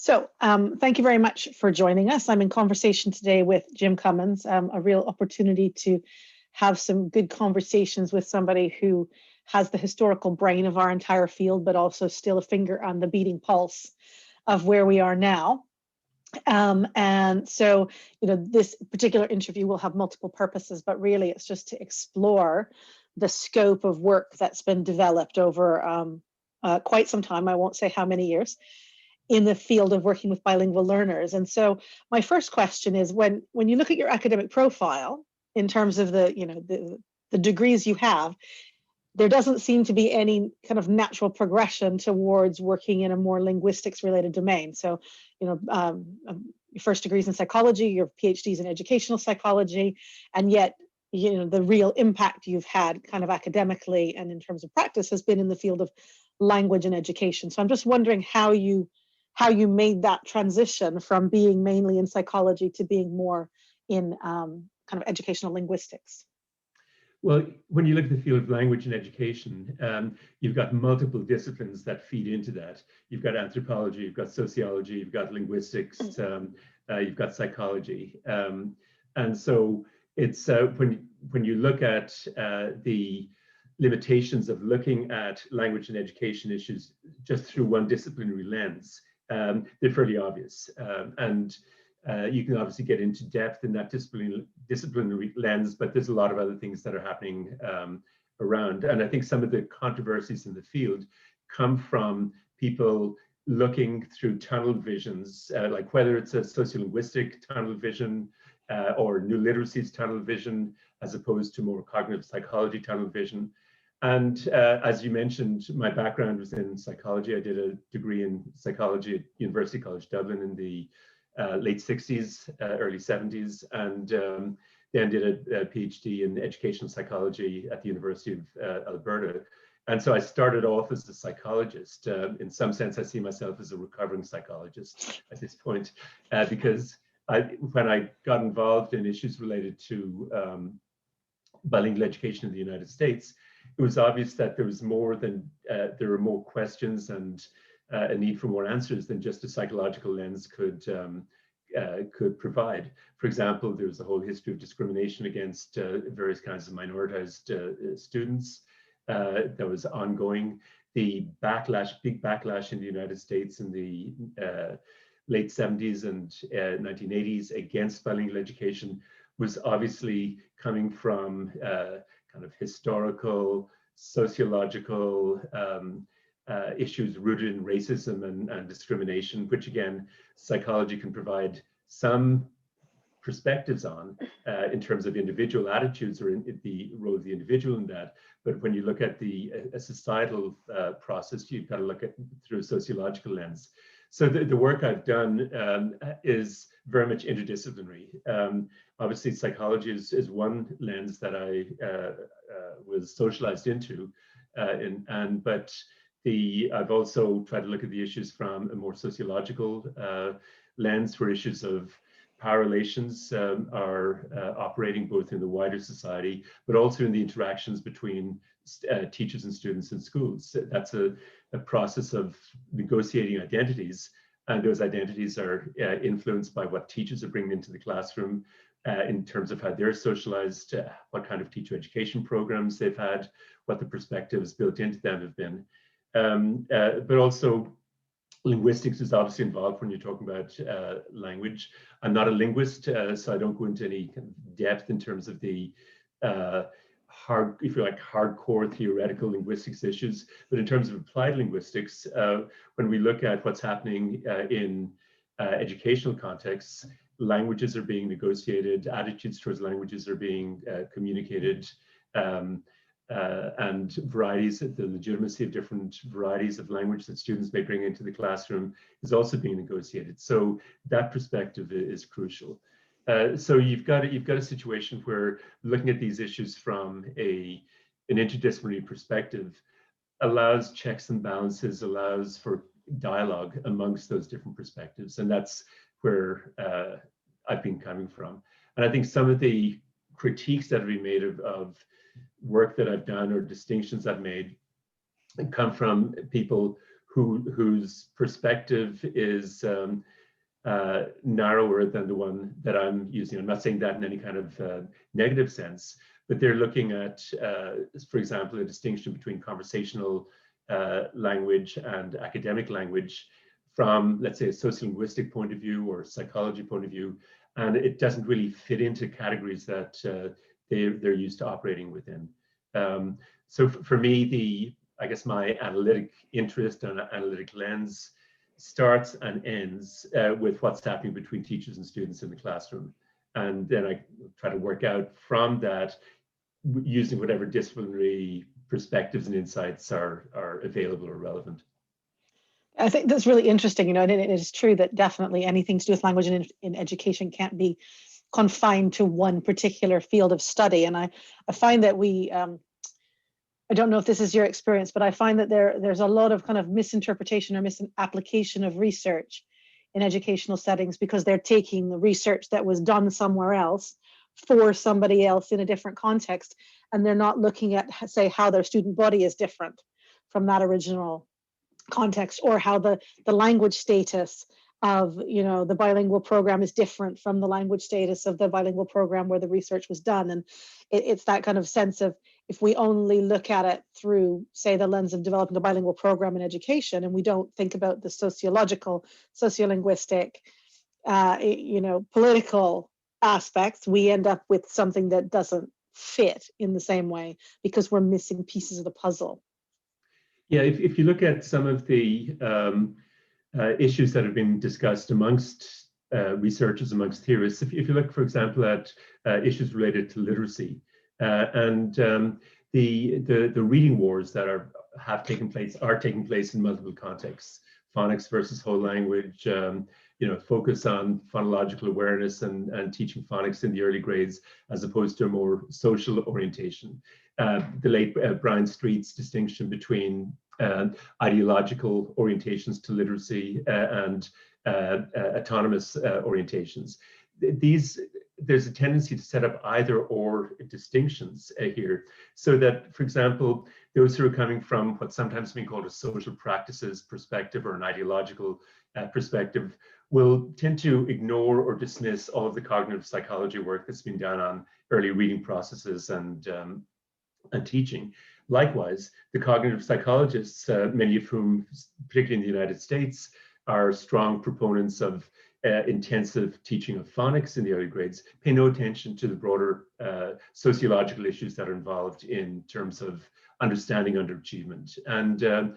Thank you very much for joining us. I'm in conversation today with Jim Cummins, a real opportunity to have some good conversations with somebody who has the historical brain of our entire field, but also still a finger on the beating pulse of where we are now. This particular interview will have multiple purposes, but really it's just to explore the scope of work that's been developed over quite some time. I won't say how many years, in the field of working with bilingual learners. And so my first question is, when you look at your academic profile in terms of the degrees you have, there doesn't seem to be any kind of natural progression towards working in a more linguistics related domain. So, your first degrees in psychology, your PhDs in educational psychology, and yet, the real impact you've had kind of academically and in terms of practice has been in the field of language and education. So I'm just wondering how you made that transition from being mainly in psychology to being more in kind of educational linguistics. Well, when you look at the field of language and education, you've got multiple disciplines that feed into that. You've got anthropology, you've got sociology, you've got linguistics, you've got psychology. And so it's when you look at the limitations of looking at language and education issues just through one disciplinary lens, they're fairly obvious. You can obviously get into depth in that disciplinary lens, but there's a lot of other things that are happening around. And I think some of the controversies in the field come from people looking through tunnel visions, like whether it's a sociolinguistic tunnel vision or new literacies tunnel vision, as opposed to more cognitive psychology tunnel vision. And as you mentioned, my background was in psychology. I did a degree in psychology at University College Dublin in the late 60s, early 70s, and then did a PhD in educational psychology at the University of Alberta. And so I started off as a psychologist. In some sense, I see myself as a recovering psychologist at this point, because when I got involved in issues related to bilingual education in the United States, it was obvious that there was more than, there were more questions and a need for more answers than just a psychological lens could provide. For example, there was a whole history of discrimination against various kinds of minoritized students that was ongoing. The big backlash in the United States in the late 70s and 1980s against bilingual education was obviously coming from kind of historical, sociological issues rooted in racism and discrimination, which again, psychology can provide some perspectives on in terms of individual attitudes or in the role of the individual in that. But when you look at the societal process, you've got to look at through a sociological lens. So the work I've done is very much interdisciplinary. Obviously, psychology is one lens that I was socialized into, but I've also tried to look at the issues from a more sociological lens, where issues of power relations are operating both in the wider society, but also in the interactions between teachers and students in schools. That's a process of negotiating identities, and those identities are influenced by what teachers are bringing into the classroom in terms of how they're socialized, what kind of teacher education programs they've had, what the perspectives built into them have been. But also linguistics is obviously involved when you're talking about language. I'm not a linguist, so I don't go into any depth in terms of the hardcore theoretical linguistics issues. But in terms of applied linguistics, when we look at what's happening in educational contexts, languages are being negotiated, attitudes towards languages are being communicated, and varieties, the legitimacy of different varieties of language that students may bring into the classroom is also being negotiated. So that perspective is crucial. So you've got a situation where looking at these issues from an interdisciplinary perspective allows checks and balances, allows for dialogue amongst those different perspectives, and that's where I've been coming from. And I think some of the critiques that have been made of work that I've done or distinctions I've made come from people whose perspective is narrower than the one that I'm using. I'm not saying that in any kind of negative sense, but they're looking at, for example, a distinction between conversational language and academic language from, let's say, a sociolinguistic point of view or psychology point of view, and it doesn't really fit into categories that they're used to operating within. So for me, I guess my analytic interest and analytic lens starts and ends with what's happening between teachers and students in the classroom. And then I try to work out from that, using whatever disciplinary perspectives and insights are available or relevant. I think that's really interesting, and it is true that definitely anything to do with language in education can't be confined to one particular field of study. And I find that I don't know if this is your experience, but I find that there's a lot of kind of misinterpretation or misapplication of research in educational settings because they're taking the research that was done somewhere else for somebody else in a different context, and they're not looking at, say, how their student body is different from that original context, or how the language status of the bilingual program is different from the language status of the bilingual program where the research was done. And it's that kind of sense of, if we only look at it through, say, the lens of developing a bilingual program in education, and we don't think about the sociological, sociolinguistic, political aspects, we end up with something that doesn't fit in the same way because we're missing pieces of the puzzle. Yeah, if you look at some of the issues that have been discussed amongst researchers, amongst theorists, if you look, for example, at issues related to literacy and the reading wars that are taking place in multiple contexts, phonics versus whole language, focus on phonological awareness and teaching phonics in the early grades as opposed to a more social orientation. The late Brian Street's distinction between ideological orientations to literacy and autonomous orientations. There's a tendency to set up either or distinctions here, so that, for example, those who are coming from what's sometimes been called a social practices perspective or an ideological perspective will tend to ignore or dismiss all of the cognitive psychology work that's been done on early reading processes and teaching. Likewise, the cognitive psychologists, many of whom, particularly in the United States, are strong proponents of intensive teaching of phonics in the early grades, pay no attention to the broader sociological issues that are involved in terms of understanding underachievement. And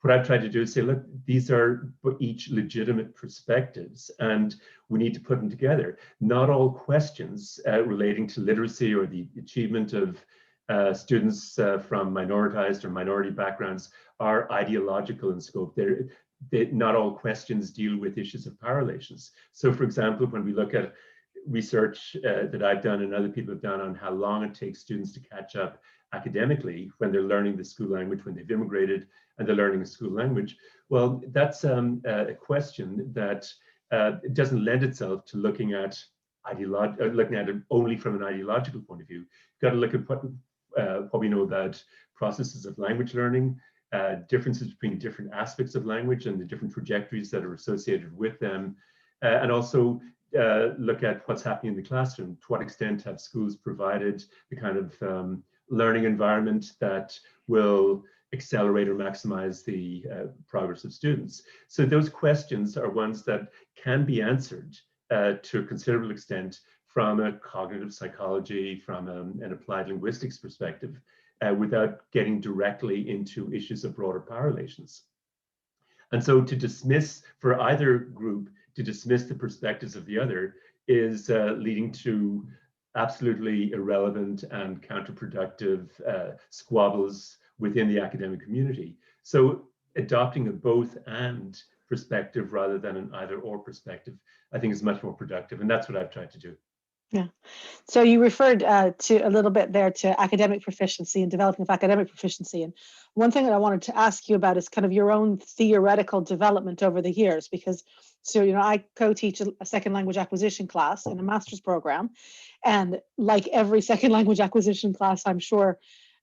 what I've tried to do is say, look, these are each legitimate perspectives, and we need to put them together. Not all questions relating to literacy or the achievement of students from minoritized or minority backgrounds are ideological in scope. Not all questions deal with issues of power relations. So, for example, when we look at research that I've done and other people have done on how long it takes students to catch up academically when they're learning the school language, when they've immigrated and they're learning the school language, well, that's a question that doesn't lend itself to looking at it only from an ideological point of view. You've got to look at what we know about processes of language learning, differences between different aspects of language and the different trajectories that are associated with them, and also look at what's happening in the classroom. To what extent have schools provided the kind of learning environment that will accelerate or maximize the progress of students? So those questions are ones that can be answered to a considerable extent from a cognitive psychology, from an applied linguistics perspective, without getting directly into issues of broader power relations. And so to dismiss, for either group, to dismiss the perspectives of the other is leading to absolutely irrelevant and counterproductive squabbles within the academic community. So adopting a both and perspective rather than an either or perspective, I think is much more productive. And that's what I've tried to do. Yeah. So you referred to a little bit there to academic proficiency and developing of academic proficiency. And one thing that I wanted to ask you about is kind of your own theoretical development over the years, because I co-teach a second language acquisition class in a master's program. And like every second language acquisition class, I'm sure,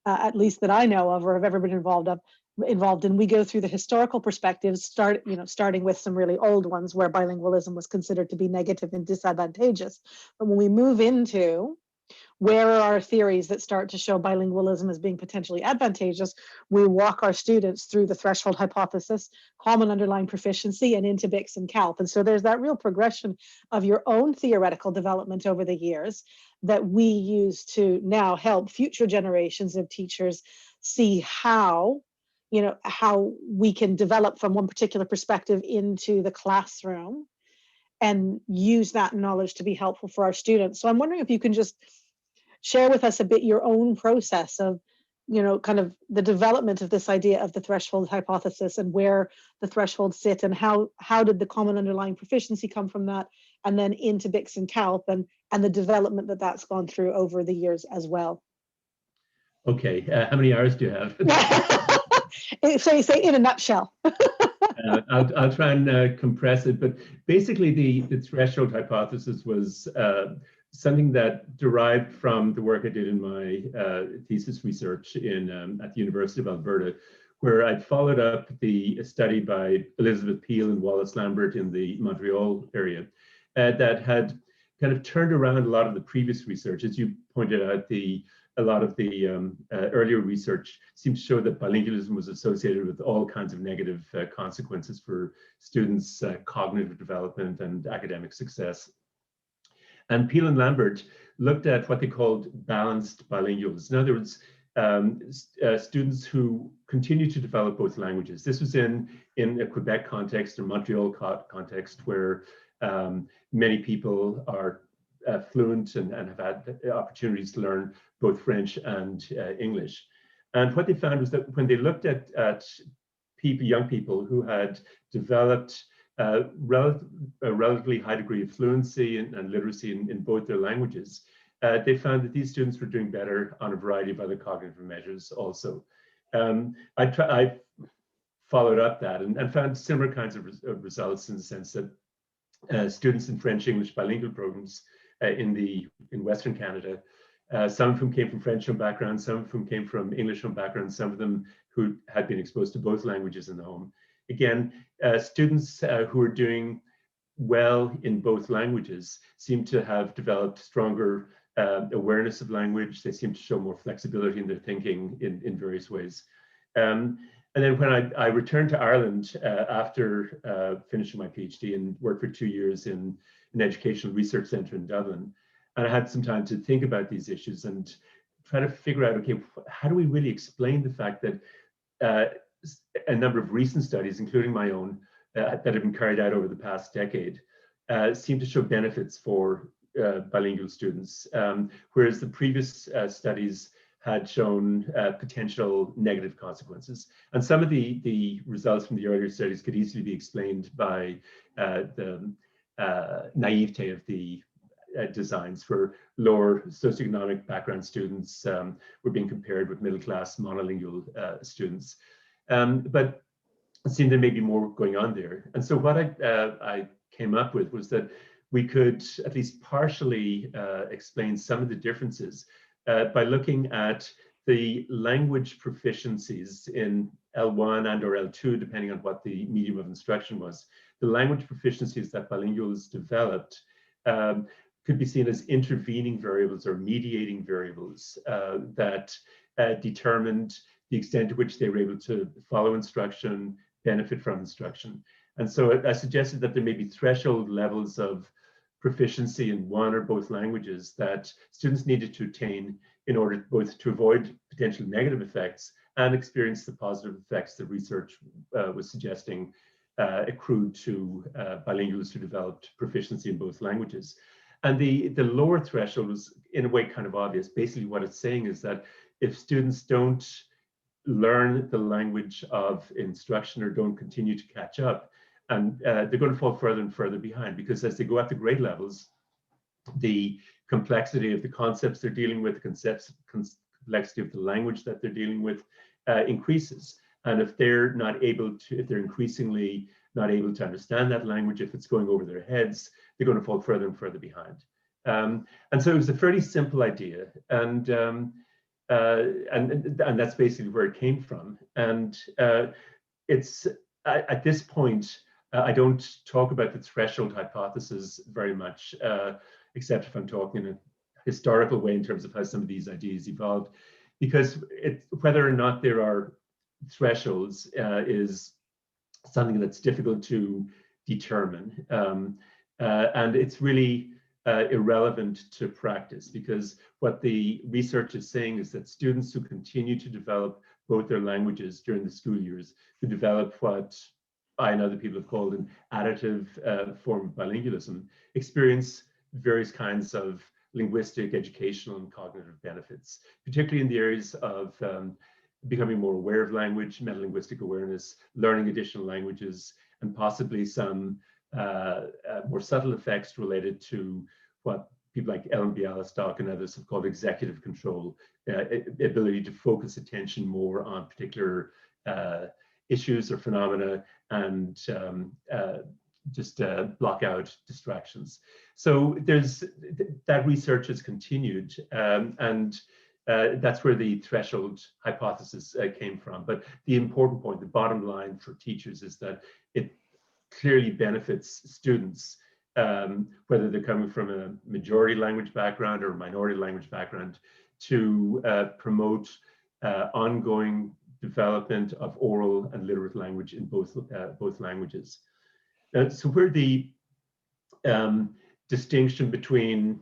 at least that I know of or have ever been involved of, involved in. We go through the historical perspectives, starting with some really old ones where bilingualism was considered to be negative and disadvantageous. But when we move into where are our theories that start to show bilingualism as being potentially advantageous, we walk our students through the threshold hypothesis, common underlying proficiency, and into BICS and CALP. And so there's that real progression of your own theoretical development over the years that we use to now help future generations of teachers see how we can develop from one particular perspective into the classroom and use that knowledge to be helpful for our students. So I'm wondering if you can just share with us a bit your own process of, kind of the development of this idea of the threshold hypothesis and where the thresholds sit, and how did the common underlying proficiency come from that, and then into BICS and CALP, and the development that's gone through over the years as well. Okay, how many hours do you have? So you say in a nutshell. I'll try and compress it, but basically the threshold hypothesis was something that derived from the work I did in my thesis research at the University of Alberta, where I'd followed up the study by Elizabeth Peel and Wallace Lambert in the Montreal area that had kind of turned around a lot of the previous research. As you pointed out, a lot of the earlier research seemed to show that bilingualism was associated with all kinds of negative consequences for students' cognitive development and academic success. And Peel and Lambert looked at what they called balanced bilinguals. In other words, students who continue to develop both languages. This was in a Quebec context or Montreal context where many people are fluent and have had opportunities to learn both French and English. And what they found was that when they looked at young people who had developed a relatively high degree of fluency and literacy in both their languages, they found that these students were doing better on a variety of other cognitive measures also. I followed up that and found similar kinds of results in the sense that students in French-English bilingual programs in Western Canada, some of whom came from French home backgrounds, some of whom came from English home backgrounds, some of them who had been exposed to both languages in the home. Again, students who were doing well in both languages seem to have developed stronger awareness of language. They seem to show more flexibility in their thinking in various ways. And then when I returned to Ireland after finishing my PhD and worked for 2 years in an educational research center in Dublin, and I had some time to think about these issues and try to figure out, okay, how do we really explain the fact that a number of recent studies, including my own, that have been carried out over the past decade, seem to show benefits for bilingual students, whereas the previous studies had shown potential negative consequences. And some of the results from the earlier studies could easily be explained by the naivete of the designs, for lower socioeconomic background students were being compared with middle-class monolingual students. But it seemed there may be more going on there. And so what I came up with was that we could at least partially explain some of the differences by looking at the language proficiencies in L1 and or L2, depending on what the medium of instruction was. The language proficiencies that bilinguals developed could be seen as intervening variables or mediating variables that determined the extent to which they were able to follow instruction, benefit from instruction. And so I suggested that there may be threshold levels of proficiency in one or both languages that students needed to attain in order both to avoid potential negative effects and experience the positive effects that research was suggesting accrued to bilinguals who developed proficiency in both languages. And the lower threshold was in a way kind of obvious. Basically what it's saying is that if students don't learn the language of instruction or don't continue to catch up, and they're going to fall further and further behind, because as they go up to grade levels, the complexity of the concepts they're dealing with, complexity of the language that they're dealing with increases. And if they're not able to, if they're increasingly not able to understand that language, if it's going over their heads, they're going to fall further and further behind. And so it was a fairly simple idea. And and that's basically where it came from. And it's at this point, I don't talk about the threshold hypothesis very much, except if I'm talking in a historical way in terms of how some of these ideas evolved, because whether or not there are thresholds is something that's difficult to determine. And it's really irrelevant to practice, because what the research is saying is that students who continue to develop both their languages during the school years, who develop what I and other people have called an additive form of bilingualism, experience various kinds of linguistic, educational, and cognitive benefits, particularly in the areas of becoming more aware of language, metalinguistic awareness, learning additional languages, and possibly some more subtle effects related to what people like Ellen Bialystock and others have called executive control, ability to focus attention more on particular issues or phenomena and just block out distractions. So that research has continued, and that's where the threshold hypothesis came from. But the important point, the bottom line for teachers, is that it clearly benefits students, whether they're coming from a majority language background or a minority language background, to promote ongoing development of oral and literate language in both languages. So where the distinction between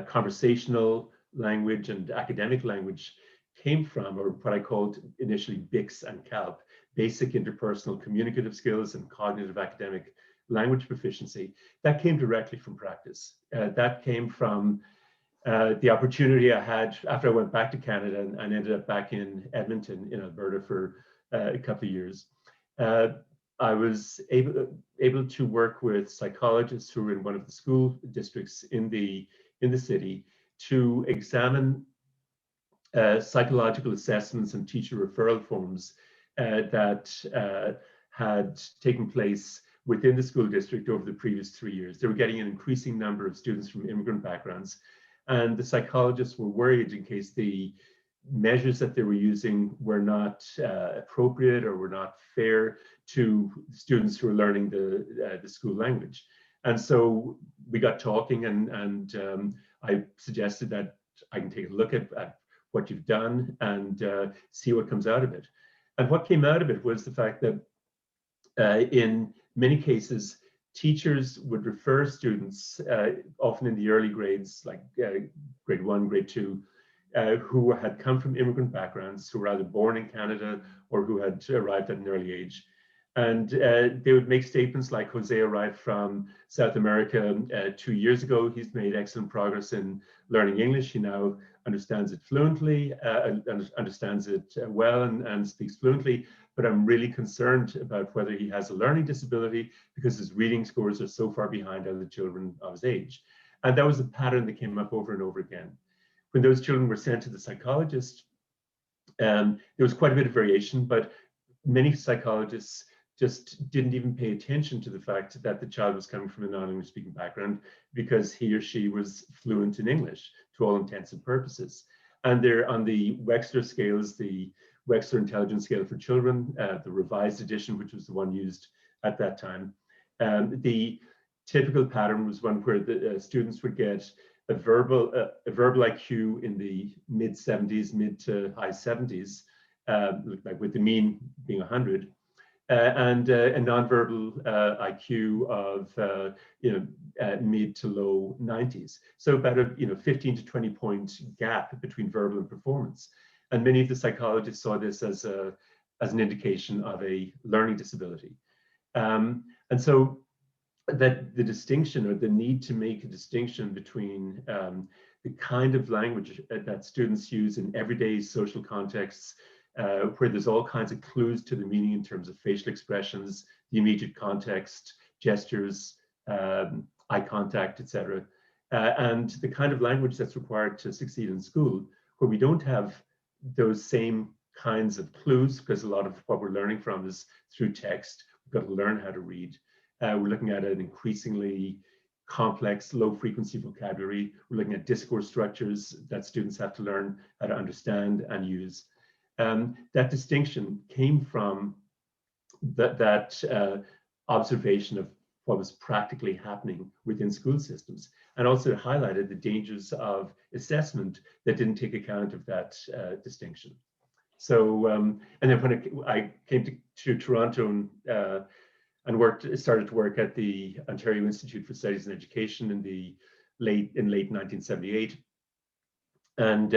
conversational language and academic language came from, or what I called initially BICS and CALP, basic interpersonal communicative skills and cognitive academic language proficiency, that came directly from practice. That came from the opportunity I had after I went back to Canada and ended up back in Edmonton in Alberta for a couple of years. I was able to work with psychologists who were in one of the school districts in the city to examine psychological assessments and teacher referral forms that had taken place within the school district over the previous 3 years. They were getting an increasing number of students from immigrant backgrounds, and the psychologists were worried in case the measures that they were using were not appropriate or were not fair to students who were learning the school language. And so we got talking, and I suggested that I can take a look at what you've done and see what comes out of it. And what came out of it was the fact that in many cases, teachers would refer students, often in the early grades, like grade 1, grade 2, who had come from immigrant backgrounds, who were either born in Canada or who had arrived at an early age. And they would make statements like, Jose arrived from South America 2 years ago. He's made excellent progress in learning English. He now understands it fluently, understands it well and speaks fluently. But I'm really concerned about whether he has a learning disability because his reading scores are so far behind other children of his age. And that was a pattern that came up over and over again. When those children were sent to the psychologist, there was quite a bit of variation, but many psychologists just didn't even pay attention to the fact that the child was coming from a non-English speaking background because he or she was fluent in English to all intents and purposes. And they're on the Wechsler scales, the Wechsler Intelligence Scale for Children, the revised edition, which was the one used at that time. The typical pattern was one where the students would get a verbal IQ in the mid 70s, mid to high 70s, like with the mean being 100, and a nonverbal IQ of mid to low 90s. So about a 15 to 20 point gap between verbal and performance. And many of the psychologists saw this as an indication of a learning disability. And so that the distinction, or the need to make a distinction between the kind of language that students use in everyday social contexts, where there's all kinds of clues to the meaning in terms of facial expressions, the immediate context, gestures, eye contact, etc., and the kind of language that's required to succeed in school, where we don't have those same kinds of clues, because a lot of what we're learning from is through text. We've got to learn how to read. We're looking at an increasingly complex, low frequency vocabulary. We're looking at discourse structures that students have to learn how to understand and use. That distinction came from that observation of what was practically happening within school systems, and also highlighted the dangers of assessment that didn't take account of that distinction. So, and then when I came to Toronto and started to work at the Ontario Institute for Studies in Education in late 1978, and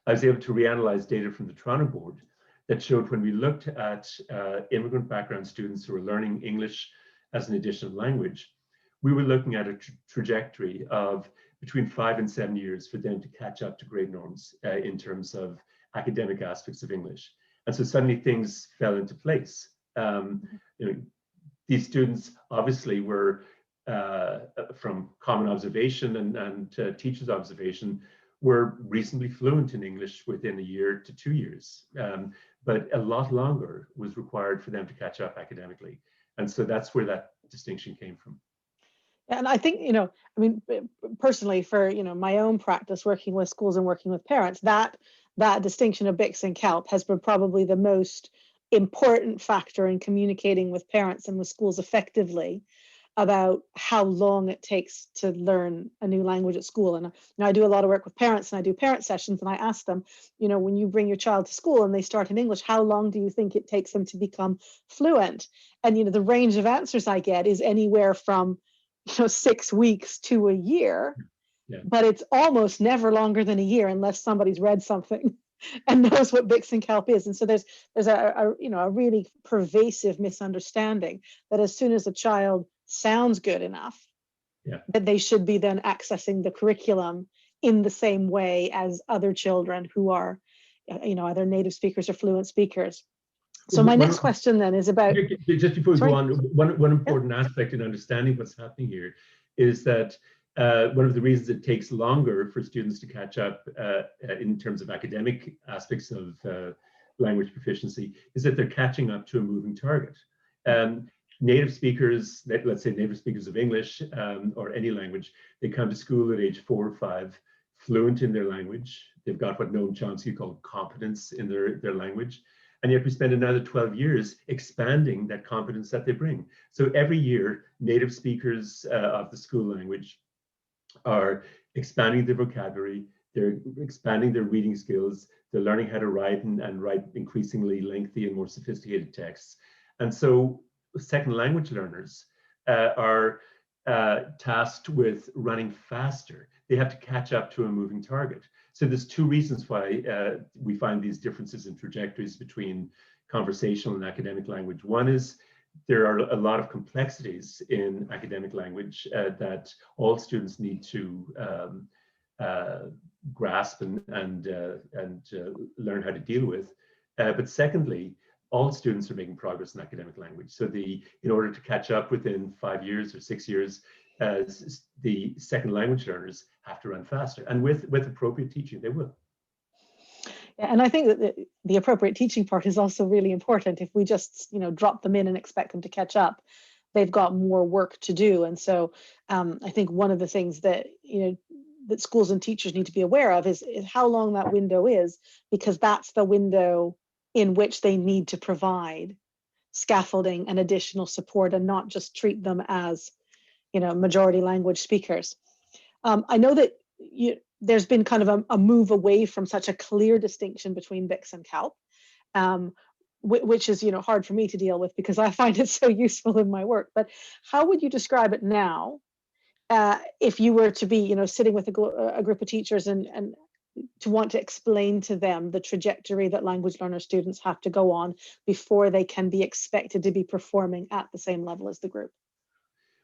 I was able to reanalyze data from the Toronto board that showed when we looked at immigrant background students who were learning English as an additional language, we were looking at a trajectory of between 5 and 7 years for them to catch up to grade norms in terms of academic aspects of English. And so suddenly things fell into place. These students obviously were, from common observation and teachers' observation, were reasonably fluent in English within a year to 2 years. But a lot longer was required for them to catch up academically. And so that's where that distinction came from. And I think, I mean, personally, for, my own practice, working with schools and working with parents, that distinction of BICS and CALP has been probably the most important factor in communicating with parents and with schools effectively about how long it takes to learn a new language at school. And I do a lot of work with parents, and I do parent sessions, and I ask them, when you bring your child to school and they start in English, how long do you think it takes them to become fluent? And the range of answers I get is anywhere from 6 weeks to a year. Yeah. But it's almost never longer than a year unless somebody's read something and knows what BICS and CALP is. And so there's a really pervasive misunderstanding that as soon as a child sounds good enough, that they should be then accessing the curriculum in the same way as other children who are, either native speakers or fluent speakers. So my next question then is about— Just before we go on, one important aspect in understanding what's happening here is that one of the reasons it takes longer for students to catch up in terms of academic aspects of language proficiency is that they're catching up to a moving target. Native speakers, let's say native speakers of English or any language, they come to school at age 4 or 5, fluent in their language. They've got what Noam Chomsky called competence in their language. And yet we spend another 12 years expanding that competence that they bring. So every year, native speakers of the school language are expanding their vocabulary, they're expanding their reading skills, they're learning how to write and write increasingly lengthy and more sophisticated texts. And so second language learners are tasked with running faster. They have to catch up to a moving target. So there's 2 reasons why we find these differences in trajectories between conversational and academic language. One is there are a lot of complexities in academic language that all students need to grasp and learn how to deal with. But secondly, all students are making progress in academic language. So in order to catch up within 5 years or 6 years, the second language learners have to run faster. And with appropriate teaching, they will. Yeah, and I think that the appropriate teaching part is also really important. If we just, drop them in and expect them to catch up, they've got more work to do. And so I think one of the things that, that schools and teachers need to be aware of is how long that window is, because that's the window in which they need to provide scaffolding and additional support and not just treat them as, majority language speakers. I know that there's been kind of a move away from such a clear distinction between BICS and CALP, which is, hard for me to deal with because I find it so useful in my work. But how would you describe it now if you were to be, sitting with a group of teachers and to want to explain to them the trajectory that language learner students have to go on before they can be expected to be performing at the same level as the group?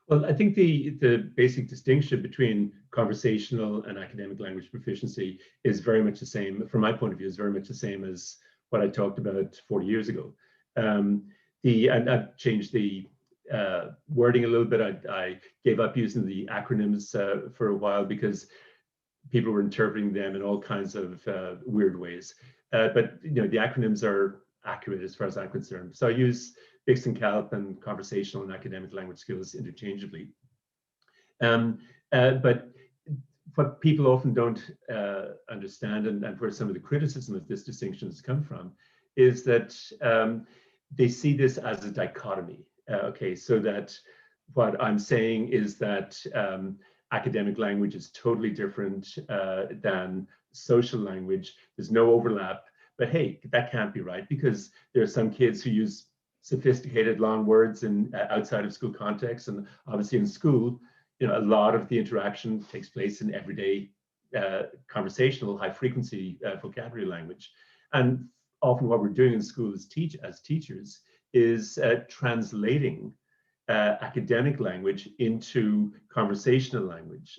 Well, I think the basic distinction between conversational and academic language proficiency is very much the same, from my point of view, is very much the same as what I talked about 40 years ago. And I've changed the wording a little bit. I gave up using the acronyms for a while because people were interpreting them in all kinds of weird ways. But the acronyms are accurate as far as I'm concerned. So I use BICS and CALP and conversational and academic language skills interchangeably. But what people often don't understand, and where some of the criticism of this distinction has come from, is that they see this as a dichotomy. Okay, so that what I'm saying is that academic language is totally different than social language. There's no overlap. But hey, that can't be right, because there are some kids who use sophisticated long words in outside of school context, and obviously in school, a lot of the interaction takes place in everyday conversational, high frequency vocabulary language. And often what we're doing in school as teachers is translating academic language into conversational language.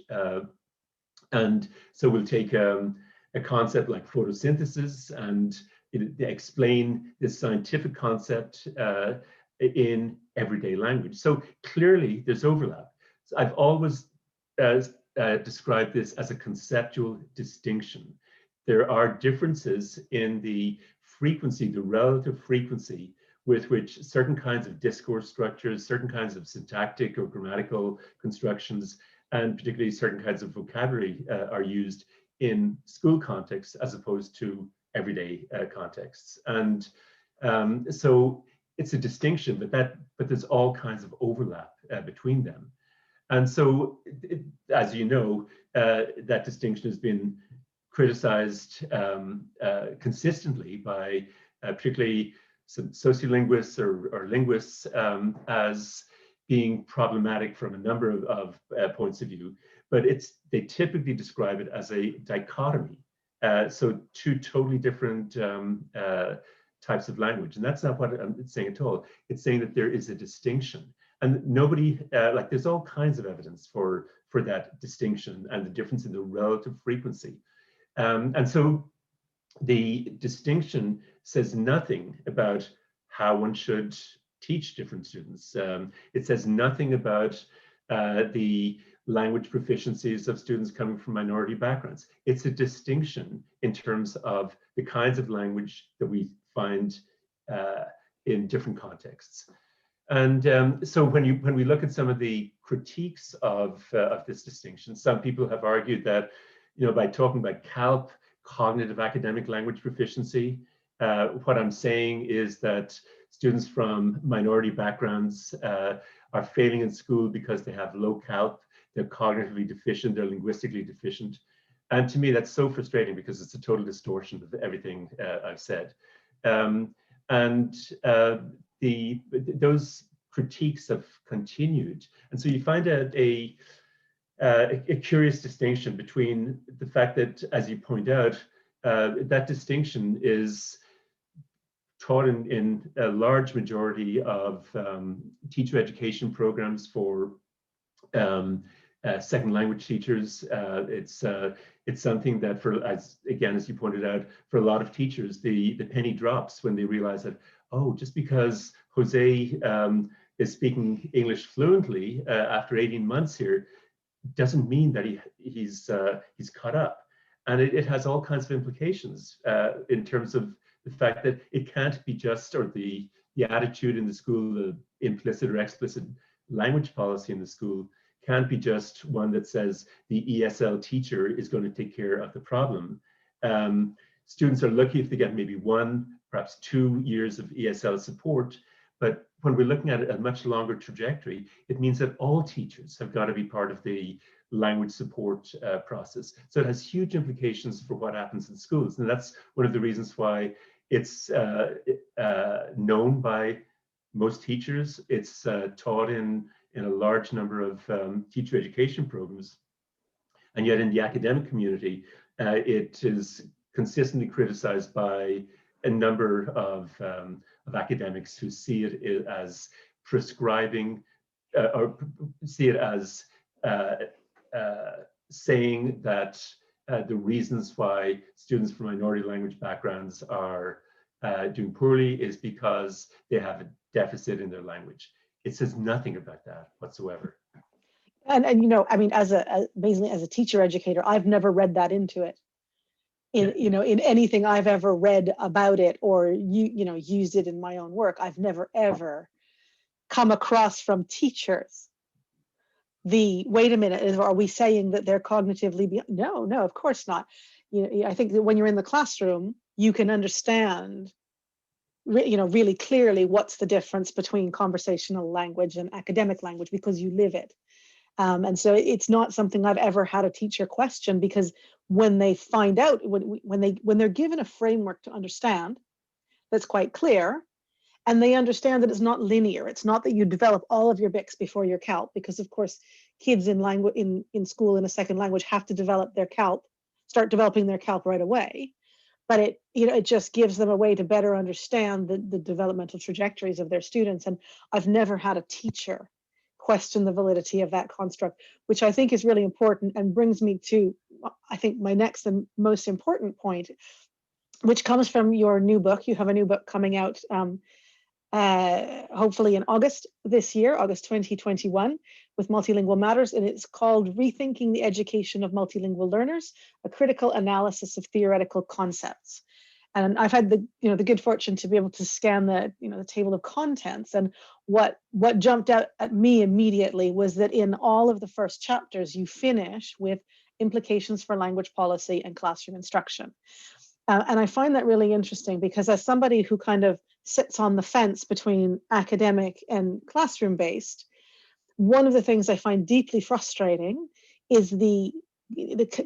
And so we'll take a concept like photosynthesis and explain this scientific concept in everyday language. So clearly there's overlap. So I've always described this as a conceptual distinction. There are differences in the frequency, the relative frequency with which certain kinds of discourse structures, certain kinds of syntactic or grammatical constructions, and particularly certain kinds of vocabulary are used in school contexts as opposed to everyday contexts. And so it's a distinction, but there's all kinds of overlap between them. And so, as you know, that distinction has been criticized consistently by particularly some sociolinguists or linguists as being problematic from a number of points of view. But they typically describe it as a dichotomy. So two totally different types of language. And that's not what I'm saying at all. It's saying that there is a distinction. And nobody, there's all kinds of evidence for that distinction and the difference in the relative frequency. And so the distinction says nothing about how one should teach different students. It says nothing about the language proficiencies of students coming from minority backgrounds. It's a distinction in terms of the kinds of language that we find in different contexts. And so when we look at some of the critiques of this distinction, some people have argued that, by talking about CALP, cognitive academic language proficiency, what I'm saying is that students from minority backgrounds are failing in school because they have low CALP, they're cognitively deficient, they're linguistically deficient. And to me, that's so frustrating because it's a total distortion of everything I've said. Those critiques have continued. And so you find a curious distinction between the fact that, as you point out, that distinction is taught in a large majority of teacher education programs for second language teachers. It's something that, as you pointed out, for a lot of teachers, the penny drops when they realize that, oh, just because Jose is speaking English fluently after 18 months here, doesn't mean that he's caught up. And it has all kinds of implications in terms of the fact that it can't be just, or the attitude in the school, the implicit or explicit language policy in the school can't be just one that says the ESL teacher is going to take care of the problem. Students are lucky if they get maybe 1, perhaps 2 years of ESL support, but when we're looking at a much longer trajectory, it means that all teachers have got to be part of the language support process. So it has huge implications for what happens in schools. And that's one of the reasons why it's known by most teachers. It's taught in a large number of teacher education programs. And yet in the academic community, it is consistently criticized by a number of academics who see it as prescribing or see it as saying that the reasons why students from minority language backgrounds are doing poorly is because they have a deficit in their language. It says nothing about that whatsoever. And basically as a teacher educator, I've never read that into it. In anything I've ever read about it or used it in my own work, I've never ever come across from teachers the wait a minute, are we saying that they're cognitively beyond? No, no, of course not. I think that when you're in the classroom, you can understand really clearly what's the difference between conversational language and academic language because you live it. And so it's not something I've ever had a teacher question, because when they find out, when they're given a framework to understand that's quite clear, and they understand that it's not linear. It's not that you develop all of your BICS before your CALP, because of course kids in school in a second language have to develop their CALP, start developing their CALP right away. But it just gives them a way to better understand the developmental trajectories of their students. And I've never had a teacher question the validity of that construct, which I think is really important, and brings me to, I think, my next and most important point, which comes from your new book. You have a new book coming out hopefully in August this year, August 2021, with Multilingual Matters, and it's called Rethinking the Education of Multilingual Learners, a critical analysis of theoretical concepts. And I've had the good fortune to be able to scan the table of contents, and what jumped out at me immediately was that in all of the first chapters you finish with implications for language policy and classroom instruction. And I find that really interesting, because as somebody who kind of sits on the fence between academic and classroom based, one of the things I find deeply frustrating is the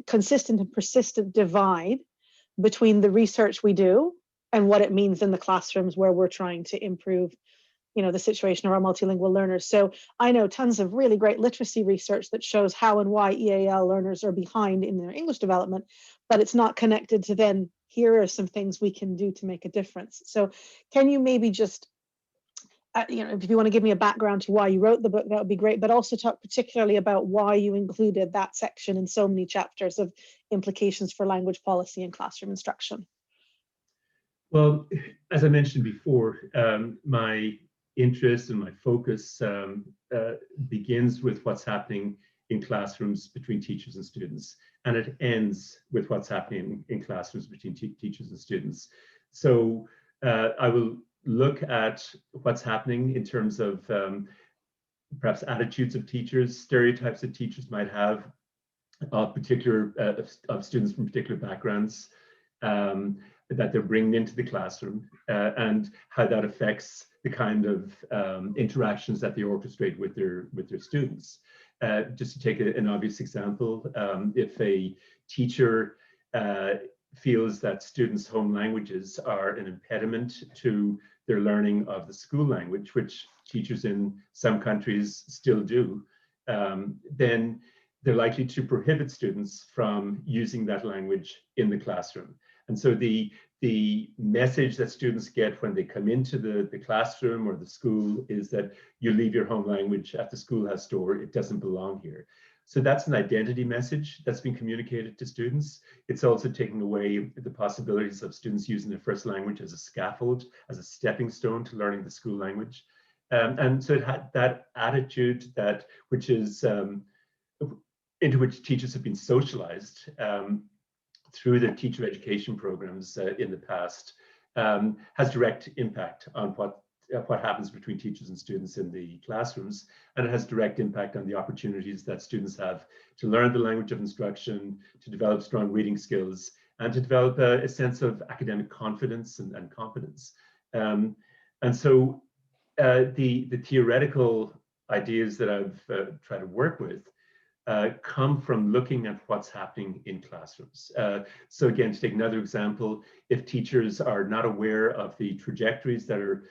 consistent and persistent divide between the research we do and what it means in the classrooms where we're trying to improve the situation of our multilingual learners. So I know tons of really great literacy research that shows how and why EAL learners are behind in their English development, but it's not connected to then, here are some things we can do to make a difference. So can you maybe just, if you want to give me a background to why you wrote the book, that would be great, but also talk particularly about why you included that section in so many chapters of implications for language policy and classroom instruction. Well, as I mentioned before, my interest and my focus begins with what's happening in classrooms between teachers and students, and it ends with what's happening in classrooms between teachers and students. So I will look at what's happening in terms of perhaps attitudes of teachers, stereotypes that teachers might have of of students from particular backgrounds that they're bringing into the classroom, and how that affects the kind of interactions that they orchestrate with their students. Just to take an obvious example, if a teacher feels that students' home languages are an impediment to their learning of the school language, which teachers in some countries still do, then they're likely to prohibit students from using that language in the classroom. And so the message that students get when they come into the classroom or the school is that you leave your home language at the schoolhouse door, it doesn't belong here. So that's an identity message that's been communicated to students. It's also taking away the possibilities of students using their first language as a scaffold, as a stepping stone to learning the school language. And so it had that attitude which is into which teachers have been socialized through their teacher education programs in the past, has direct impact on what happens between teachers and students in the classrooms, and it has direct impact on the opportunities that students have to learn the language of instruction, to develop strong reading skills, and to develop a sense of academic confidence and competence. And so the theoretical ideas that I've tried to work with come from looking at what's happening in classrooms. So again, to take another example, if teachers are not aware of the trajectories that are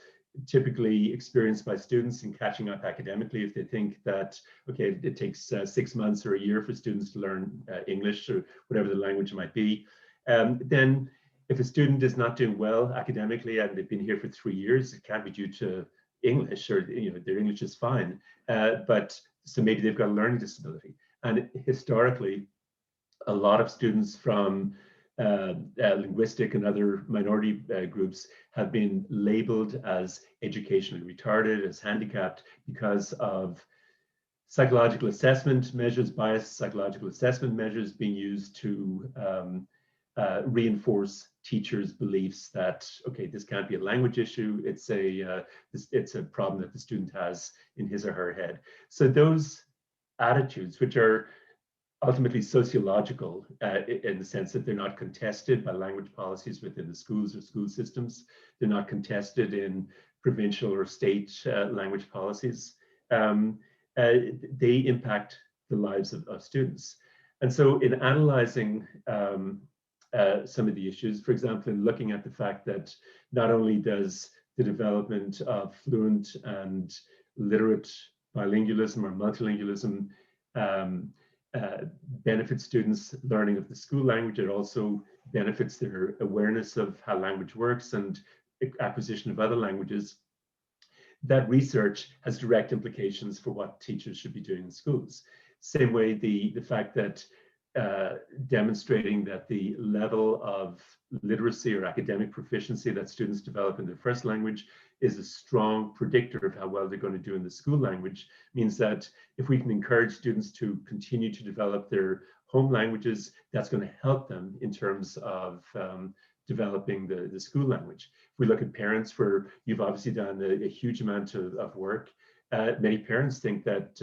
typically experienced by students in catching up academically, if they think that, okay, it takes 6 months or a year for students to learn English or whatever the language might be, then if a student is not doing well academically and they've been here for 3 years, it can't be due to English, or their English is fine, but so maybe they've got a learning disability. And historically, a lot of students from linguistic and other minority groups have been labeled as educationally retarded, as handicapped, because of psychological assessment measures, biased psychological assessment measures being used to reinforce teachers' beliefs that, okay, this can't be a language issue, it's a problem that the student has in his or her head. So those attitudes, which are ultimately sociological in the sense that they're not contested by language policies within the schools or school systems. They're not contested in provincial or state language policies. They impact the lives of students. And so in analyzing some of the issues, for example, in looking at the fact that not only does the development of fluent and literate bilingualism or multilingualism benefit students' learning of the school language, it also benefits their awareness of how language works and acquisition of other languages. That research has direct implications for what teachers should be doing in schools. Same way, the fact that demonstrating that the level of literacy or academic proficiency that students develop in their first language is a strong predictor of how well they're going to do in the school language means that if we can encourage students to continue to develop their home languages, that's going to help them in terms of developing the school language. If we look at parents, where you've obviously done a huge amount of work, many parents think that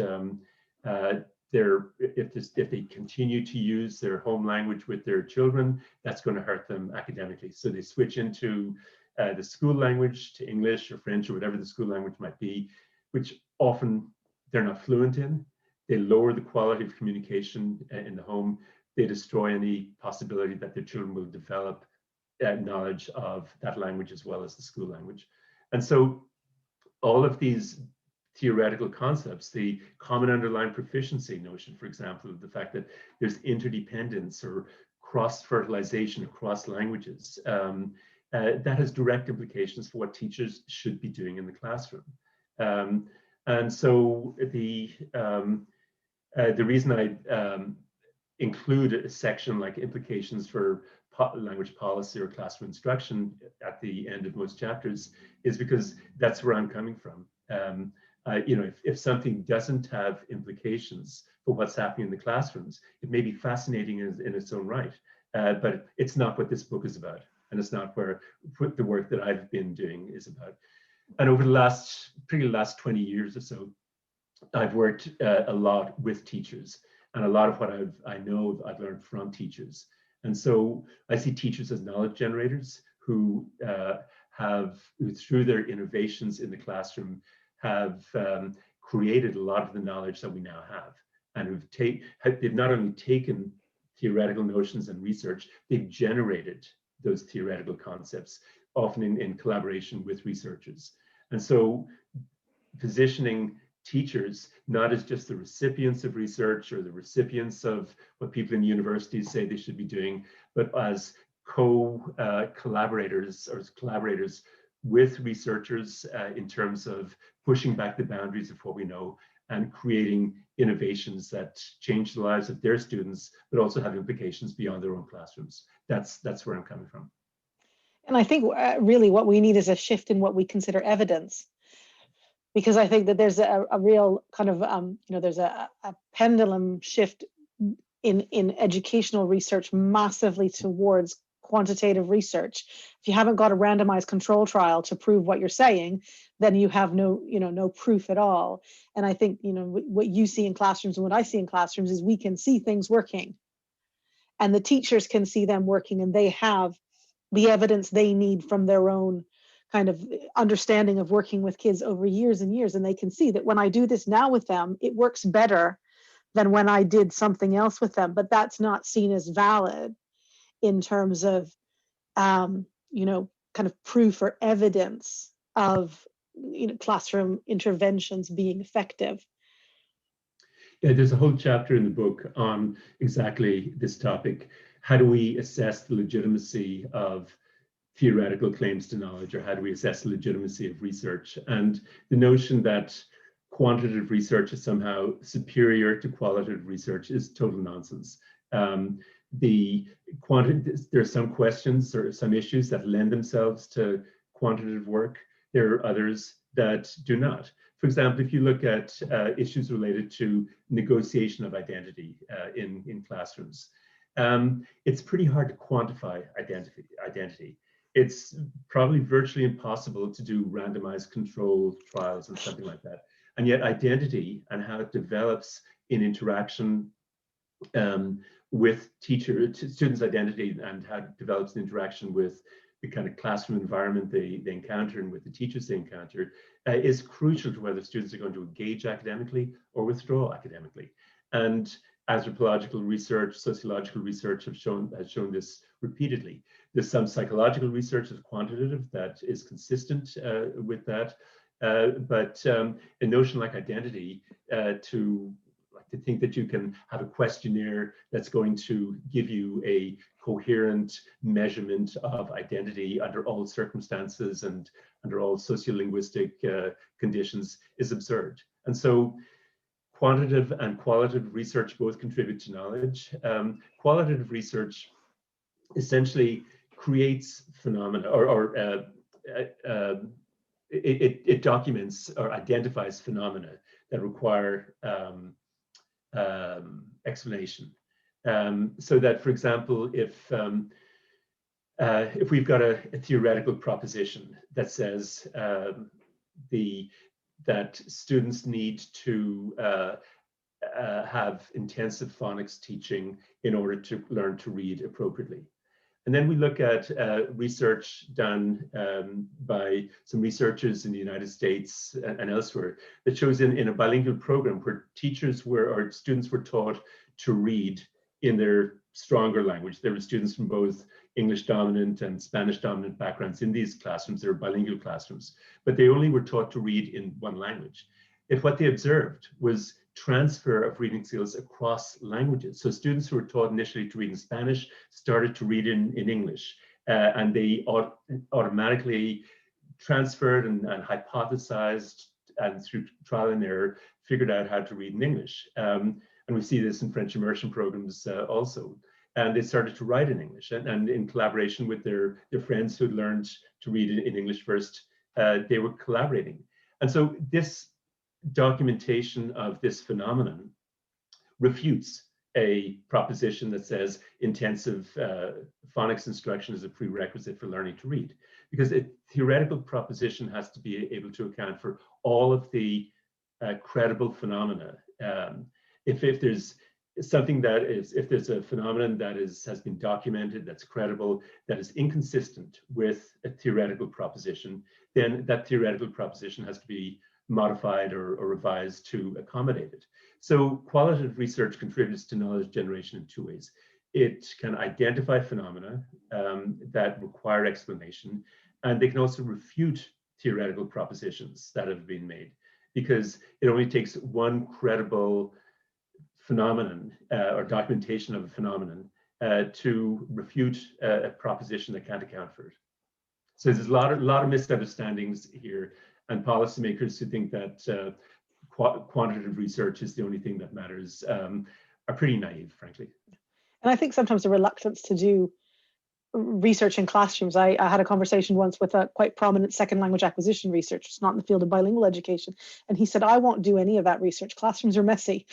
if they continue to use their home language with their children, that's going to hurt them academically. So they switch into the school language, to English or French or whatever the school language might be, which often they're not fluent in. They lower the quality of communication in the home. They destroy any possibility that their children will develop knowledge of that language as well as the school language. And so all of these theoretical concepts, the common underlying proficiency notion, for example, the fact that there's interdependence or cross-fertilization across languages, that has direct implications for what teachers should be doing in the classroom. And so the reason I include a section like implications for language policy or classroom instruction at the end of most chapters is because that's where I'm coming from. You know, if something doesn't have implications for what's happening in the classrooms, it may be fascinating in its own right, but it's not what this book is about, and it's not where the work that I've been doing is about. And over the last 20 years or so, I've worked a lot with teachers, and a lot of what I've learned from teachers. And so I see teachers as knowledge generators who through their innovations in the classroom, have created a lot of the knowledge that we now have, and they've not only taken theoretical notions and research, they've generated those theoretical concepts, often in collaboration with researchers. And so positioning teachers not as just the recipients of research or the recipients of what people in universities say they should be doing, but as collaborators with researchers in terms of pushing back the boundaries of what we know and creating innovations that change the lives of their students, but also have implications beyond their own classrooms. That's where I'm coming from. And I think really what we need is a shift in what we consider evidence, because I think that there's a real kind of, there's a pendulum shift in educational research massively towards quantitative research. If you haven't got a randomized control trial to prove what you're saying, then you have no proof at all. And I think, what you see in classrooms and what I see in classrooms is we can see things working, and the teachers can see them working, and they have the evidence they need from their own kind of understanding of working with kids over years and years. And they can see that when I do this now with them, it works better than when I did something else with them. But that's not seen as valid in terms of, kind of proof or evidence of, classroom interventions being effective. Yeah, there's a whole chapter in the book on exactly this topic. How do we assess the legitimacy of theoretical claims to knowledge, or how do we assess the legitimacy of research? And the notion that quantitative research is somehow superior to qualitative research is total nonsense. There are some questions or some issues that lend themselves to quantitative work. There are others that do not. For example, if you look at issues related to negotiation of identity in classrooms, it's pretty hard to quantify identity. It's probably virtually impossible to do randomized control trials and something like that. And yet identity and how it develops in interaction with students' identity and how it develops an interaction with the kind of classroom environment they encounter and with the teachers they encounter is crucial to whether students are going to engage academically or withdraw academically. And anthropological research, sociological research has shown this repeatedly. There's some psychological research that's quantitative that is consistent with that. But a notion like identity, to think that you can have a questionnaire that's going to give you a coherent measurement of identity under all circumstances and under all sociolinguistic conditions is absurd. And so quantitative and qualitative research both contribute to knowledge. Qualitative research essentially creates phenomena, or it documents or identifies phenomena that require explanation. So that, for example, if we've got a theoretical proposition that says that students need to have intensive phonics teaching in order to learn to read appropriately. And then we look at research done by some researchers in the United States and elsewhere that shows in a bilingual program where students were taught to read in their stronger language. There were students from both English dominant and Spanish dominant backgrounds in these classrooms. They were bilingual classrooms, but they only were taught to read in one language. If what they observed was transfer of reading skills across languages. So students who were taught initially to read in Spanish started to read in English, and they automatically transferred and hypothesized, and through trial and error, figured out how to read in English. And we see this in French immersion programs also. And they started to write in English, and in collaboration with their friends who had learned to read in English first, they were collaborating. And so this documentation of this phenomenon refutes a proposition that says intensive phonics instruction is a prerequisite for learning to read, because a theoretical proposition has to be able to account for all of the credible phenomena. If there's something that is, if there's a phenomenon that has been documented, that's credible, that is inconsistent with a theoretical proposition, then that theoretical proposition has to be modified or revised to accommodate it. So qualitative research contributes to knowledge generation in two ways. It can identify phenomena that require explanation, and they can also refute theoretical propositions that have been made, because it only takes one credible phenomenon or documentation of a phenomenon to refute a proposition that can't account for it. So there's a lot of misunderstandings here, and policymakers who think that quantitative research is the only thing that matters are pretty naive, frankly. And I think sometimes the reluctance to do research in classrooms. I had a conversation once with a quite prominent second language acquisition researcher, it's not in the field of bilingual education, and he said, I won't do any of that research. Classrooms are messy.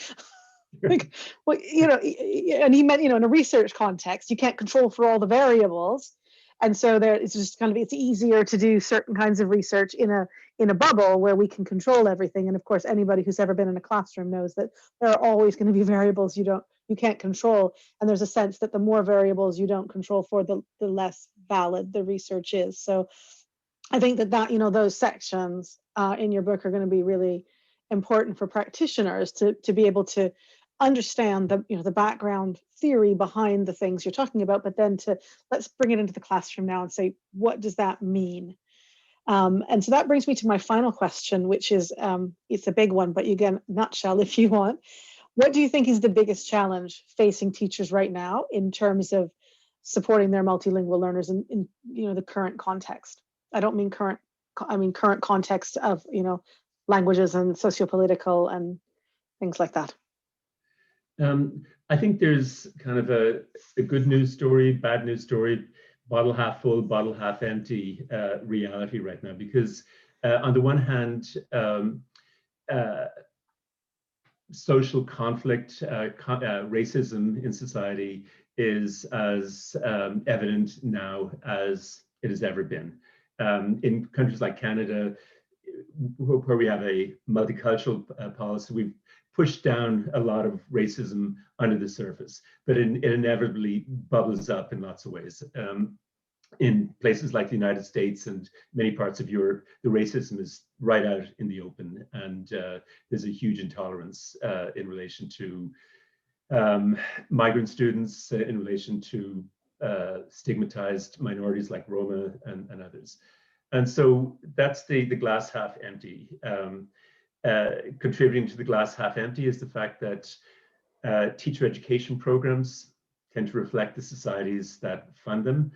Like, well, and he meant, in a research context, you can't control for all the variables. And so it's just kind of, it's easier to do certain kinds of research in a bubble where we can control everything. And of course, anybody who's ever been in a classroom knows that there are always going to be variables you can't control. And there's a sense that the more variables you don't control for, the less valid the research is. So I think that those sections in your book are going to be really important for practitioners to be able to understand the background theory behind the things you're talking about, but then let's bring it into the classroom now and say, what does that mean? And so that brings me to my final question, which is, it's a big one, but again, nutshell if you want. What do you think is the biggest challenge facing teachers right now in terms of supporting their multilingual learners in the current context? I don't mean current, I mean current context of languages and sociopolitical and things like that. I think there's kind of a good news story, bad news story, bottle half full, bottle half empty reality right now, because on the one hand, social conflict, racism in society is as evident now as it has ever been. In countries like Canada, where we have a multicultural policy, we've push down a lot of racism under the surface, but it inevitably bubbles up in lots of ways. In places like the United States and many parts of Europe, the racism is right out in the open, and there's a huge intolerance in relation to migrant students, in relation to stigmatized minorities like Roma and others. And so that's the glass half empty. Contributing to the glass half empty is the fact that teacher education programs tend to reflect the societies that fund them.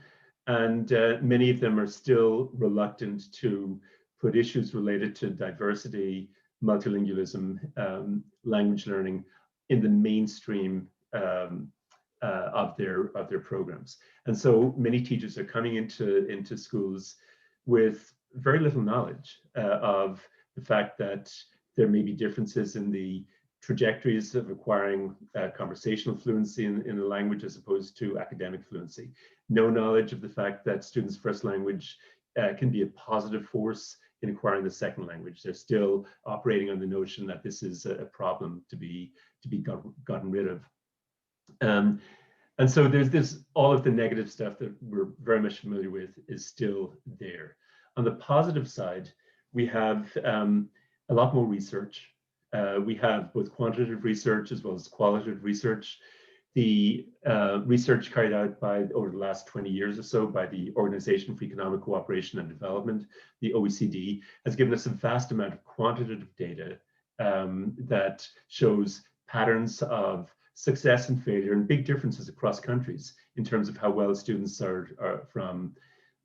And many of them are still reluctant to put issues related to diversity, multilingualism, language learning in the mainstream of their programs. And so many teachers are coming into schools with very little knowledge of the fact that there may be differences in the trajectories of acquiring conversational fluency in a language as opposed to academic fluency. No knowledge of the fact that students' first language can be a positive force in acquiring the second language. They're still operating on the notion that this is a problem to be gotten rid of. And so there's all of the negative stuff that we're very much familiar with is still there. On the positive side, we have a lot more research. We have both quantitative research as well as qualitative research. The research carried out over the last 20 years or so by the Organization for Economic Cooperation and Development, the OECD, has given us a vast amount of quantitative data that shows patterns of success and failure and big differences across countries in terms of how well students are from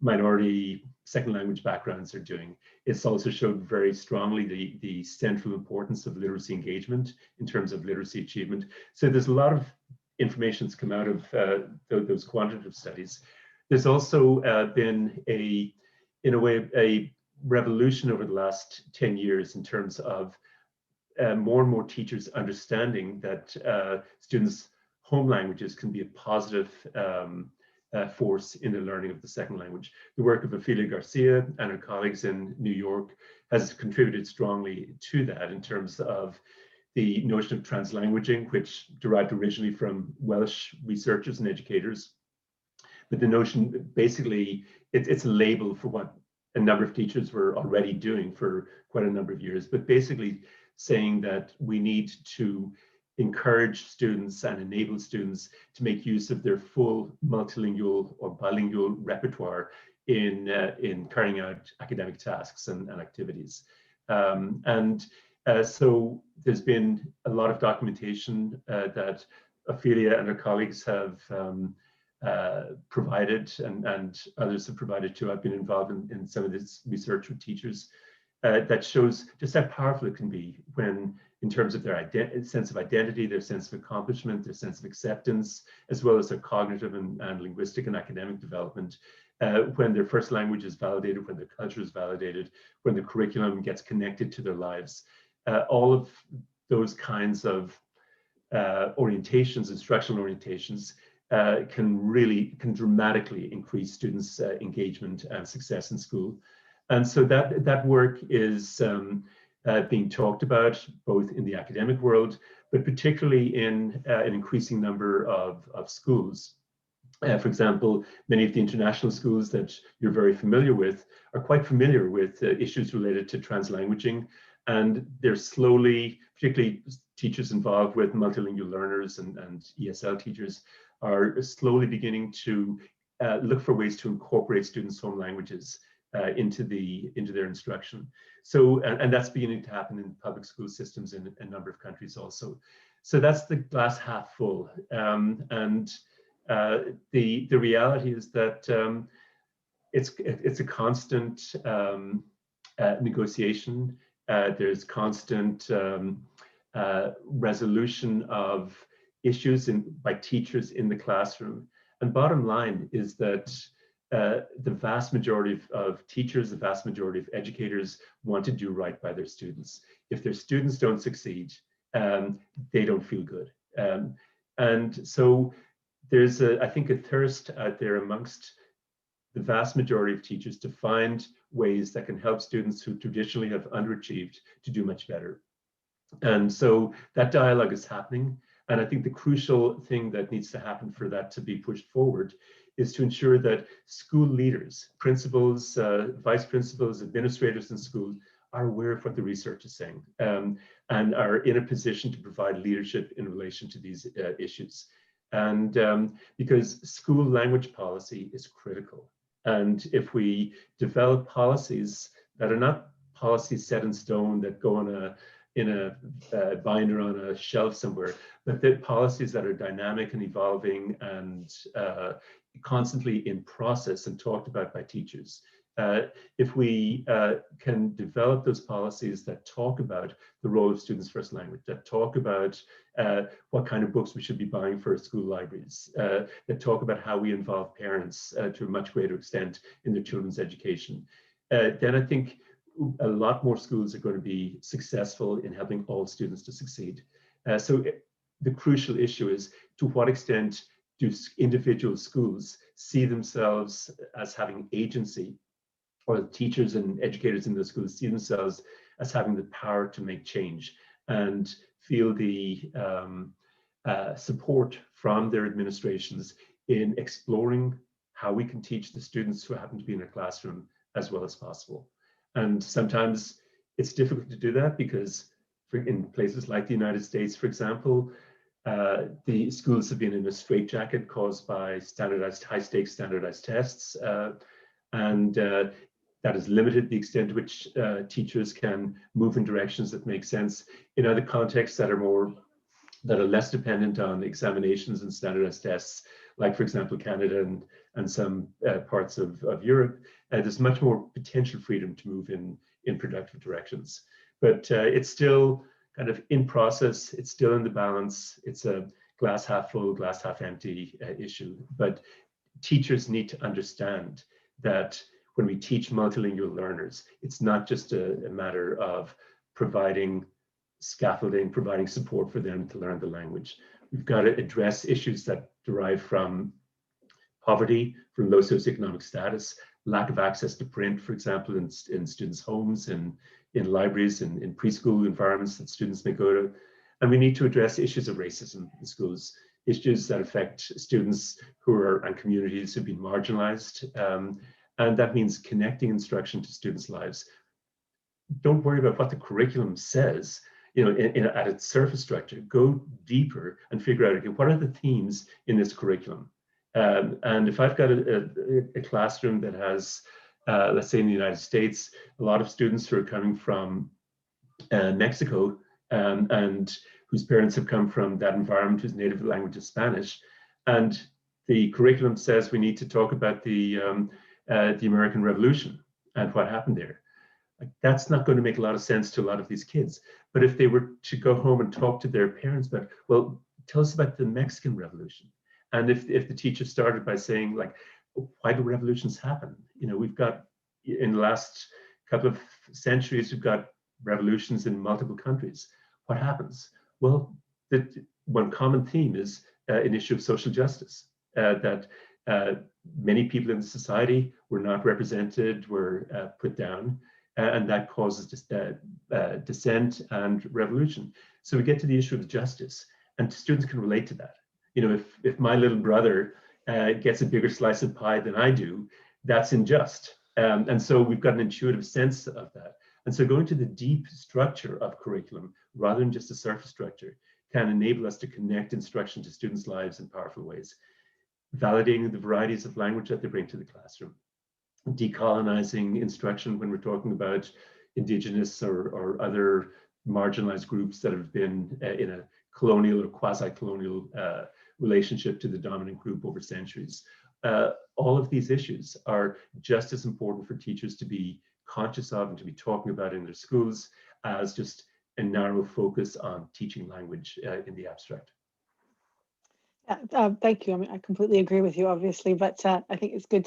minority second language backgrounds are doing. It's also showed very strongly the central importance of literacy engagement in terms of literacy achievement. So there's a lot of information that's come out of those quantitative studies. There's also been in a way, a revolution over the last 10 years in terms of more and more teachers understanding that students' home languages can be a positive force in the learning of the second language. The work of Ophelia Garcia and her colleagues in New York has contributed strongly to that in terms of the notion of translanguaging, which derived originally from Welsh researchers and educators. But the notion, basically, it's a label for what a number of teachers were already doing for quite a number of years, but basically saying that we need to encourage students and enable students to make use of their full multilingual or bilingual repertoire in carrying out academic tasks and activities. So there's been a lot of documentation that Ophelia and her colleagues have provided, and others have provided too. I've been involved in some of this research with teachers that shows just how powerful it can be when, in terms of their sense of identity, their sense of accomplishment, their sense of acceptance, as well as their cognitive and linguistic and academic development, when their first language is validated, when their culture is validated, when the curriculum gets connected to their lives. All of those kinds of orientations, instructional orientations, can dramatically increase students' engagement and success in school. And so that work is being talked about both in the academic world, but particularly in an increasing number of schools. For example, many of the international schools that you're very familiar with are quite familiar with issues related to translanguaging, and they're slowly, particularly teachers involved with multilingual learners and ESL teachers, are slowly beginning to look for ways to incorporate students' home languages into their instruction. So, and that's beginning to happen in public school systems in a number of countries also. So that's the glass half full. The reality is that it's a constant negotiation. There's constant resolution of issues by teachers in the classroom. And bottom line is that the vast majority of teachers, the vast majority of educators want to do right by their students. If their students don't succeed, they don't feel good. And so there's, I think, a thirst out there amongst the vast majority of teachers to find ways that can help students who traditionally have underachieved to do much better. And so that dialogue is happening. And I think the crucial thing that needs to happen for that to be pushed forward is to ensure that school leaders, principals, vice principals, administrators in school are aware of what the research is saying, and are in a position to provide leadership in relation to these issues. And because school language policy is critical. And if we develop policies that are not policies set in stone that go on in a binder on a shelf somewhere, but the policies that are dynamic and evolving and constantly in process and talked about by teachers. If we can develop those policies that talk about the role of students' first language, that talk about what kind of books we should be buying for school libraries, that talk about how we involve parents to a much greater extent in their children's education, then I think a lot more schools are going to be successful in helping all students to succeed. The crucial issue is, to what extent do individual schools see themselves as having agency, or teachers and educators in those schools see themselves as having the power to make change and feel the support from their administrations in exploring how we can teach the students who happen to be in a classroom as well as possible. And sometimes it's difficult to do that because in places like the United States, for example, the schools have been in a straitjacket caused by high-stakes standardized tests, and that has limited the extent to which teachers can move in directions that make sense. In other contexts that are less dependent on examinations and standardized tests, like, for example, Canada and some parts of Europe, there's much more potential freedom to move in productive directions. But it's still kind of in process. It's still in the balance. It's a glass half full, glass half empty issue. But teachers need to understand that when we teach multilingual learners, it's not just a matter of providing scaffolding, providing support for them to learn the language. We've got to address issues that derive from poverty, from low socioeconomic status, lack of access to print, for example, in students' homes and in libraries and in preschool environments that students may go to. And we need to address issues of racism in schools, issues that affect students and communities who've been marginalized. And that means connecting instruction to students' lives. Don't worry about what the curriculum says, at its surface structure. Go deeper and figure out, okay, what are the themes in this curriculum? And if I've got a classroom that has, let's say in the United States, a lot of students who are coming from Mexico and whose parents have come from that environment, whose native language is Spanish, and the curriculum says we need to talk about the American Revolution and what happened there. Like, that's not going to make a lot of sense to a lot of these kids. But if they were to go home and talk to their parents about, well, tell us about the Mexican Revolution. And if the teacher started by saying, like, why do revolutions happen? We've got, in the last couple of centuries, we've got revolutions in multiple countries. What happens? Well, one common theme is an issue of social justice, that many people in the society were not represented, were put down, and that causes dissent and revolution. So we get to the issue of justice, and students can relate to that. If my little brother gets a bigger slice of pie than I do, that's unjust. And so we've got an intuitive sense of that. And so going to the deep structure of curriculum, rather than just a surface structure, can enable us to connect instruction to students' lives in powerful ways. Validating the varieties of language that they bring to the classroom. Decolonizing instruction when we're talking about Indigenous or other marginalized groups that have been in a colonial or quasi-colonial relationship to the dominant group over centuries. All of these issues are just as important for teachers to be conscious of and to be talking about in their schools as just a narrow focus on teaching language in the abstract. Thank you. I mean, I completely agree with you, obviously, but I think it's good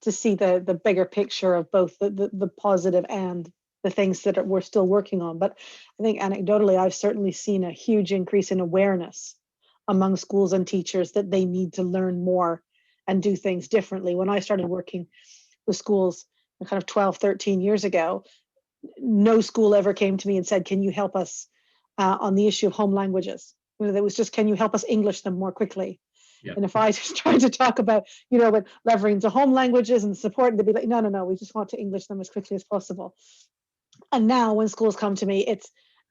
to see the bigger picture of both the positive and the things that we're still working on. But I think anecdotally, I've certainly seen a huge increase in awareness among schools and teachers that they need to learn more and do things differently. When I started working with schools kind of 12, 13 years ago, no school ever came to me and said, can you help us on the issue of home languages. There was just, can you help us English them more quickly? Yeah. And if I just tried to talk about, with leveraging to home languages and support, they'd be like, no, we just want to English them as quickly as possible. And now when schools come to me,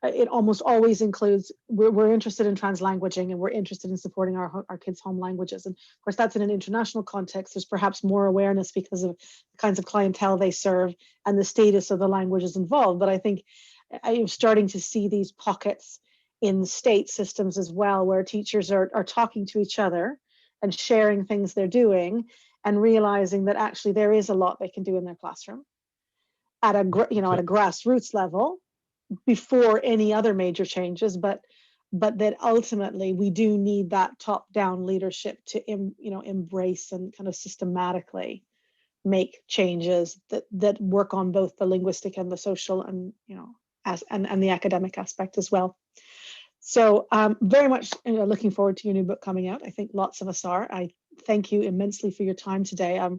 it almost always includes, we're interested in translanguaging and we're interested in supporting our kids' home languages. And of course, that's in an international context. There's perhaps more awareness because of the kinds of clientele they serve and the status of the languages involved. But I think I am starting to see these pockets in state systems as well, where teachers are talking to each other and sharing things they're doing and realizing that actually there is a lot they can do in their classroom at a grassroots level before any other major changes, but that ultimately we do need that top-down leadership to embrace and kind of systematically make changes that work on both the linguistic and the social and and the academic aspect as well. So very much looking forward to your new book coming out. I think lots of us are. I thank you immensely for your time today. I've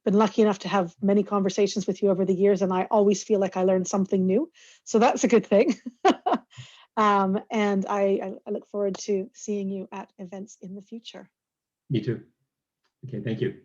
been lucky enough to have many conversations with you over the years, and I always feel like I learned something new. So that's a good thing. And I look forward to seeing you at events in the future. Me too. Okay, thank you.